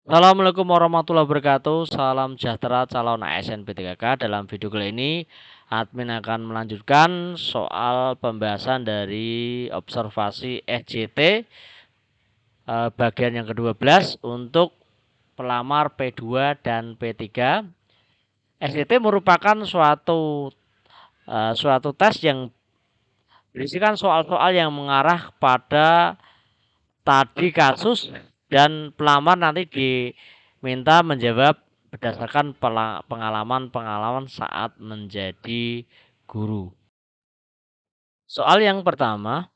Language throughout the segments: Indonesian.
Assalamualaikum warahmatullahi wabarakatuh. Salam sejahtera calon ASN P3K. Dalam video kali ini, admin akan melanjutkan soal pembahasan dari observasi SJT bagian yang ke-12 untuk pelamar P2 dan P3. SJT merupakan suatu tes yang berisikan soal-soal yang mengarah pada tadi kasus dan pelamar nanti diminta menjawab berdasarkan pengalaman-pengalaman saat menjadi guru. Soal yang pertama,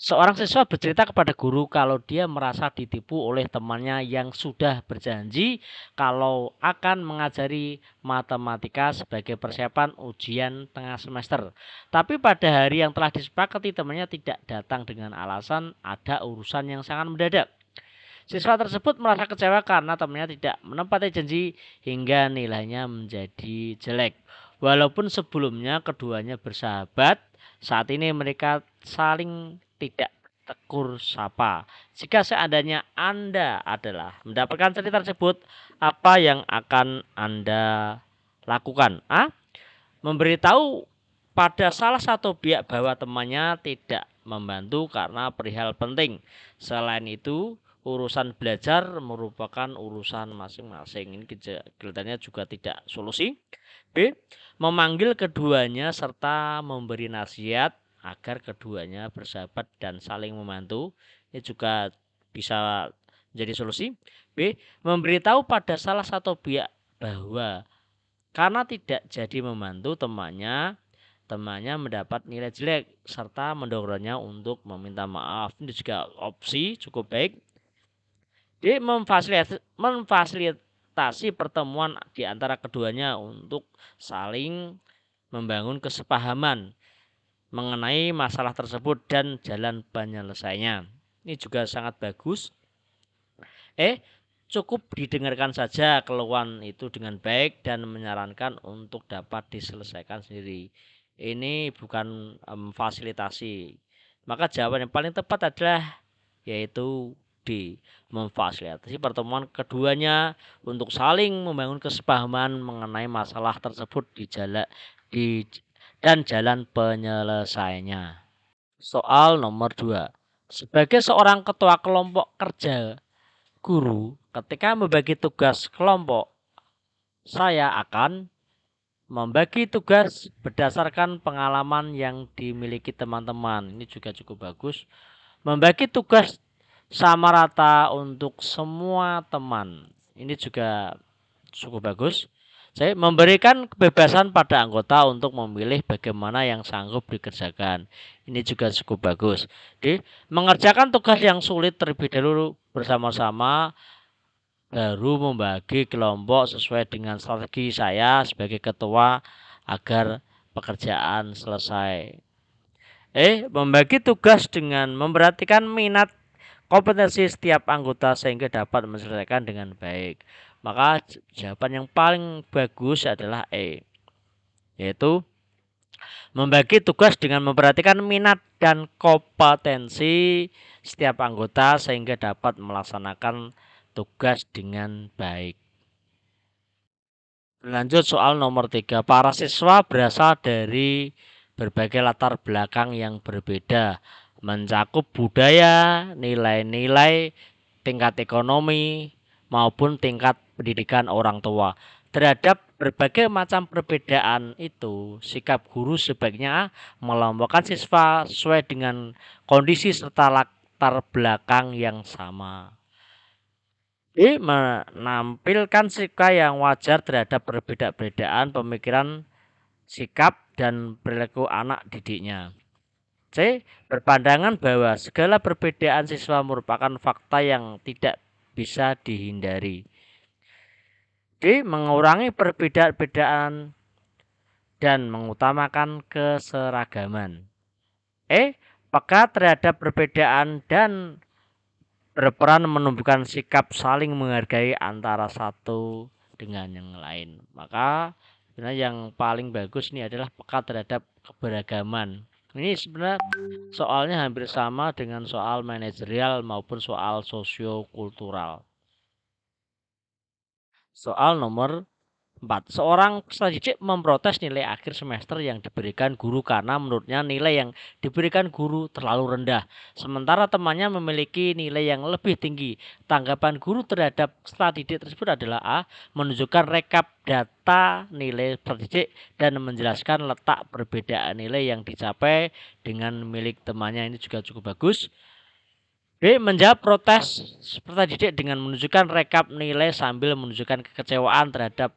seorang siswa bercerita kepada guru kalau dia merasa ditipu oleh temannya yang sudah berjanji kalau akan mengajari matematika sebagai persiapan ujian tengah semester. Tapi pada hari yang telah disepakati temannya tidak datang dengan alasan ada urusan yang sangat mendadak. Siswa tersebut merasa kecewa karena temannya tidak menepati janji hingga nilainya menjadi jelek. Walaupun sebelumnya keduanya bersahabat, saat ini mereka saling tidak tegur sapa. Jika seandainya Anda adalah mendapatkan cerita tersebut, apa yang akan Anda lakukan? A. Memberitahu pada salah satu pihak bahwa temannya tidak membantu karena perihal penting. Selain itu, urusan belajar merupakan urusan masing-masing. Ini kelihatannya juga tidak solusi. B. Memanggil keduanya serta memberi nasihat agar keduanya bersahabat dan saling membantu. Ini juga bisa menjadi solusi. B. Memberitahu pada salah satu pihak bahwa karena tidak jadi membantu temannya mendapat nilai jelek serta mendorongnya untuk meminta maaf. Ini juga opsi cukup baik. D. Memfasilitasi pertemuan di antara keduanya untuk saling membangun kesepahaman mengenai masalah tersebut dan jalan penyelesaiannya. Ini juga sangat bagus. Cukup didengarkan saja keluhan itu dengan baik dan menyarankan untuk dapat diselesaikan sendiri. Ini bukan fasilitasi. Maka jawaban yang paling tepat adalah yaitu D. Memfasilitasi pertemuan keduanya untuk saling membangun kesepahaman mengenai masalah tersebut dan jalan penyelesaiannya. Soal nomor 2. Sebagai seorang ketua kelompok kerja guru, ketika membagi tugas kelompok, saya akan membagi tugas berdasarkan pengalaman yang dimiliki teman-teman. Ini juga cukup bagus. Membagi tugas sama rata untuk semua teman. Ini juga cukup bagus. Saya memberikan kebebasan pada anggota untuk memilih bagaimana yang sanggup dikerjakan. Ini juga cukup bagus. Jadi, mengerjakan tugas yang sulit terlebih dahulu bersama-sama baru membagi kelompok sesuai dengan strategi saya sebagai ketua agar pekerjaan selesai. Membagi tugas dengan memperhatikan minat kompetensi setiap anggota sehingga dapat menyelesaikan dengan baik. Maka jawaban yang paling bagus adalah yaitu membagi tugas dengan memperhatikan minat dan kompetensi setiap anggota sehingga dapat melaksanakan tugas dengan baik. Lanjut soal nomor 3. Para siswa berasal dari berbagai latar belakang yang berbeda, mencakup budaya, nilai-nilai, tingkat ekonomi, maupun tingkat pendidikan orang tua. Terhadap berbagai macam perbedaan itu, sikap guru sebaiknya melompokan siswa sesuai dengan kondisi serta latar belakang yang sama. Menampilkan sikap yang wajar terhadap perbedaan pemikiran, sikap, dan perilaku anak didiknya. C. Berpandangan bahwa segala perbedaan siswa merupakan fakta yang tidak bisa dihindari. D. Mengurangi perbedaan dan mengutamakan keseragaman. Peka terhadap perbedaan dan berperan menumbuhkan sikap saling menghargai antara satu dengan yang lain. Maka sebenarnya yang paling bagus ini adalah peka terhadap keberagaman. Ini sebenarnya soalnya hampir sama dengan soal manajerial maupun soal sosiokultural. Soal nomor 4. Seorang peserta didik memprotes nilai akhir semester yang diberikan guru karena menurutnya nilai yang diberikan guru terlalu rendah, sementara temannya memiliki nilai yang lebih tinggi. Tanggapan guru terhadap peserta didik tersebut adalah A. Menunjukkan rekap data nilai peserta didik dan menjelaskan letak perbedaan nilai yang dicapai dengan milik temannya. Ini juga cukup bagus. B. Menjawab protes peserta didik dengan menunjukkan rekap nilai sambil menunjukkan kekecewaan terhadap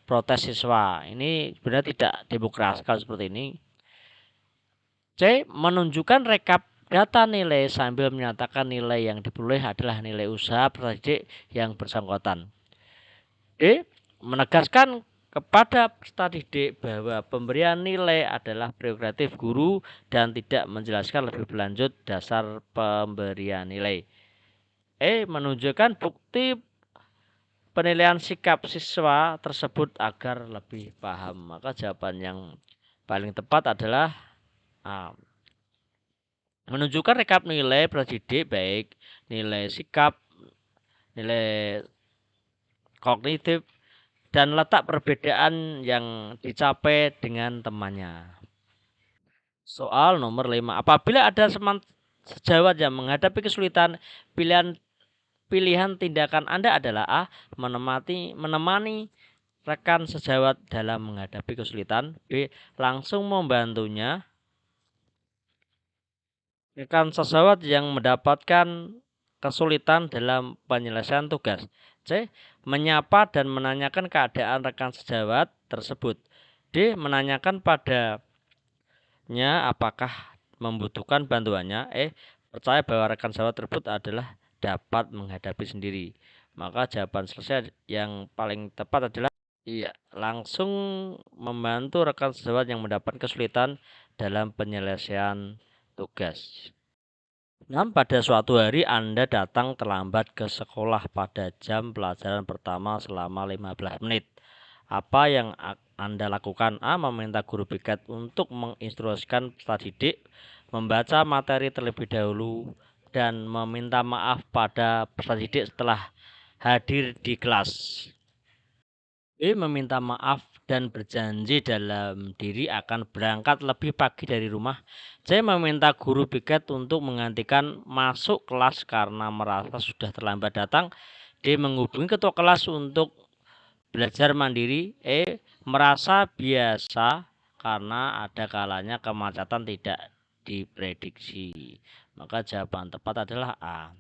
protes siswa. Ini sebenarnya tidak demokratis kalau seperti ini. C. Menunjukkan rekap data nilai sambil menyatakan nilai yang diperoleh adalah nilai usaha peserta didik yang bersangkutan. D. Menegaskan kepada peserta didik bahwa pemberian nilai adalah prerogatif guru dan tidak menjelaskan lebih lanjut dasar pemberian nilai. E. Menunjukkan bukti penilaian sikap siswa tersebut agar lebih paham. Maka jawaban yang paling tepat adalah A. Menunjukkan rekap nilai peserta didik baik nilai sikap, nilai kognitif, dan letak perbedaan yang dicapai dengan temannya. Soal nomor 5. Apabila ada sejawat yang menghadapi kesulitan, pilihan tindakan Anda adalah A. Menemani rekan sejawat dalam menghadapi kesulitan. B. Langsung membantunya. Rekan sejawat yang mendapatkan kesulitan dalam penyelesaian tugas. C. Menyapa dan menanyakan keadaan rekan sejawat tersebut. D. Menanyakan padanya apakah membutuhkan bantuannya. E. Percaya bahwa rekan sejawat tersebut adalah dapat menghadapi sendiri. Maka jawaban selesai yang paling tepat adalah iya, langsung membantu rekan sejawat yang mendapat kesulitan dalam penyelesaian tugas. 6. Pada suatu hari Anda datang terlambat ke sekolah pada jam pelajaran pertama selama 15 menit. Apa yang Anda lakukan? A. Meminta guru piket untuk menginstruksikan peserta didik membaca materi terlebih dahulu dan meminta maaf pada peserta didik setelah hadir di kelas. B. Meminta maaf dan berjanji dalam diri akan berangkat lebih pagi dari rumah. C. Meminta guru piket untuk menggantikan masuk kelas karena merasa sudah terlambat datang. D. Menghubungi ketua kelas untuk belajar mandiri. E. Merasa biasa karena ada kalanya kemacetan tidak diprediksi. Maka jawaban tepat adalah A.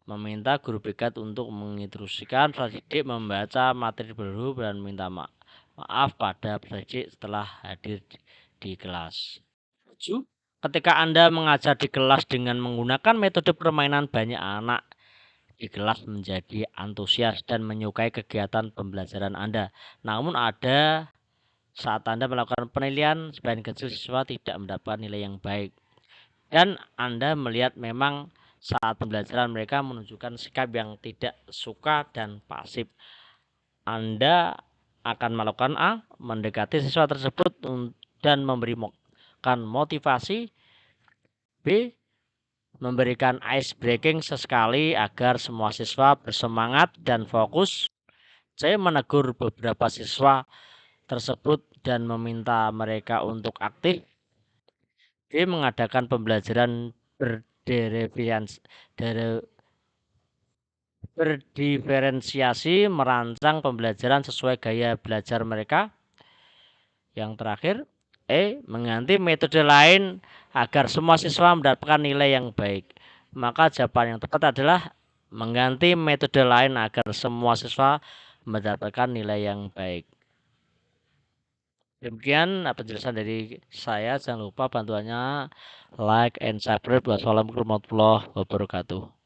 Meminta guru piket untuk menginstruksikan peserta didik membaca materi baru dan minta maaf pada peserta didik setelah hadir di kelas. 7. Ketika Anda mengajar di kelas dengan menggunakan metode permainan, banyak anak di kelas menjadi antusias dan menyukai kegiatan pembelajaran Anda. Namun ada saat Anda melakukan penilaian, sebagian kecil siswa tidak mendapat nilai yang baik. Dan Anda melihat memang saat pembelajaran mereka menunjukkan sikap yang tidak suka dan pasif. Anda akan melakukan A. Mendekati siswa tersebut dan memberikan motivasi. B. Memberikan ice breaking sesekali agar semua siswa bersemangat dan fokus. C. Menegur beberapa siswa tersebut dan meminta mereka untuk aktif. D. Mengadakan pembelajaran berdiferensiasi, merancang pembelajaran sesuai gaya belajar mereka. Yang terakhir, E. Mengganti metode lain agar semua siswa mendapatkan nilai yang baik. Maka jawaban yang tepat adalah mengganti metode lain agar semua siswa mendapatkan nilai yang baik. Demikian penjelasan dari saya. Jangan lupa bantuannya like and subscribe. Wassalamualaikum warahmatullahi wabarakatuh.